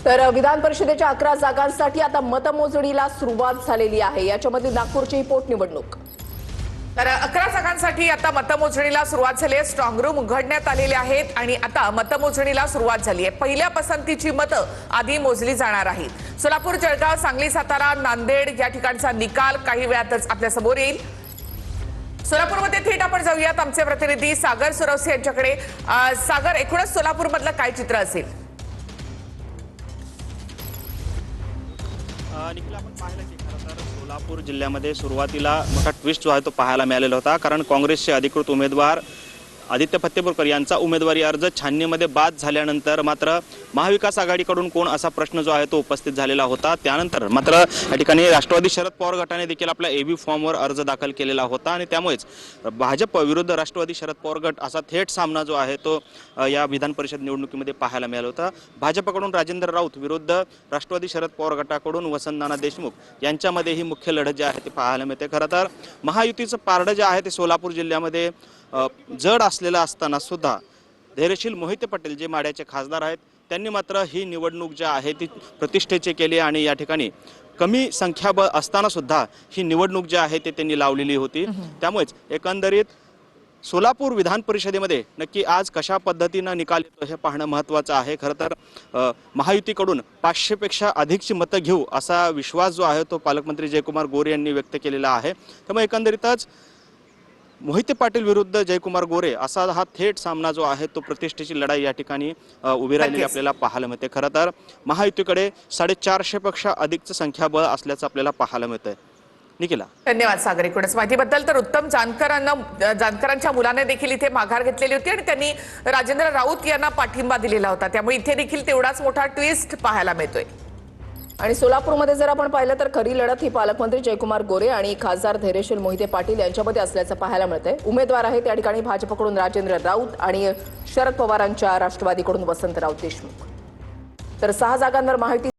तर विधान परिषदेच्या 11 जागांसाठी आता मतमोजणीला सुरुवात झालेली आहे। याच्यामध्ये नागपूरची पोटनिवडणूक। तर 11 जागांसाठी आता मतमोजणीला सुरुवात झाली आहे। स्ट्रॉंग रूम उघडण्यात आलेले आहेत आणि आता मतमोजणीला सुरुवात झाली आहे। पहिल्या पसंतीची मतं आधी मोजली जाणार आहेत। सोलापूर, जळगाव, सांगली, सातारा, नांदेड या ठिकाणचा निकाल काही वेळातच आपल्या समोर येईल। सोलापूरमध्ये थेट आपण जाऊयात आमचे प्रतिनिधी सागर सुरवसे यांच्याकडे। सागर, एकूणच सोलापूरमधलं काय चित्र असेल? निखिल, आपण पाहिलं की खरं तर सोलापूर जिल्ह्यामध्ये सुरुवातीला मोठा ट्विस्ट जो आहे तो पाहायला मिळालेला होता। कारण काँग्रेसचे अधिकृत उमेदवार आदित्य फत्तेपूरकर यांचा उमेदवारी अर्ज छाननीमध्ये बाद झाल्यानंतर मात्र महाविकास आघाडीकडून कोण असा प्रश्न जो आहे तो उपस्थित झालेला होता। त्यानंतर मात्र या ठिकाणी राष्ट्रवादी शरद पवार गटाने देखील आपल्या एबी फॉर्मवर अर्ज दाखल केलेला होता आणि त्यामुळेच भाजप विरुद्ध राष्ट्रवादी शरद पवार गट असा थेट सामना जो आहे तो या विधान परिषद निवडणुकीमध्ये पाहायला मिळाला होता। भाजपकडून राजेंद्र राऊत विरुद्ध राष्ट्रवादी शरद पवार गटाकडून वसंत देशमुख यांच्यामध्ये ही मुख्य लढत जी आहे ती पाहायला मिळते। खरं तर महायुतीचं पारडं जे आहे ते सोलापूर जिल्ह्यामध्ये जड असलेला असताना सुद्धा धैर्यशील मोहिते पाटील जे माढ्याचे खासदार आहेत त्यांनी मात्र ही निवडणूक जी आहे ती प्रतिष्ठेची केली आणि या ठिकाणी कमी संख्याबळ असताना सुद्धा ही निवडणूक जी आहे ते त्यांनी लावलेली होती। त्यामुळेच एकंदरीत सोलापूर विधान परिषदेमध्ये नक्की आज कशा पद्धतीनं निकाल येतो हे पाहणं महत्त्वाचं आहे। खरं तर महायुतीकडून 500 पेक्षा अधिकची मतं घेऊ असा विश्वास जो आहे तो पालकमंत्री जयकुमार गोरे यांनी व्यक्त केलेला आहे। त्यामुळे एकंदरीतच मोहिते पाटील विरुद्ध जयकुमार गोरे असा हा थेट सामना जो आहे तो प्रतिष्ठेची लढाई या ठिकाणी उभी राहिलेली आपल्याला पाहायला मिळते। खरं तर महायुतीकडे 450 पेक्षा अधिकचं संख्याबळ असल्याचं आपल्याला पाहायला मिळतंय। निखिला, धन्यवाद सागर एकूणच माहितीबद्दल। तर उत्तम जानकरांच्या मुलाने देखील इथे माघार घेतलेली होती आणि त्यांनी राजेंद्र राऊत यांना पाठिंबा दिलेला होता। त्यामुळे इथे देखील तेवढाच मोठा ट्विस्ट पाहायला मिळतोय। आणि सोलापूरमध्ये जर आपण पाहिलं तर खरी लढत ही पालकमंत्री जयकुमार गोरे आणि खासदार धैर्यशील मोहिते पाटील यांच्यामध्ये असल्याचं पाहायला मिळतंय। उमेदवार आहेत त्या ठिकाणी भाजपकडून राजेंद्र राऊत आणि शरद पवारांच्या राष्ट्रवादीकडून वसंत देशमुख। तर 6 जागांवर महायुती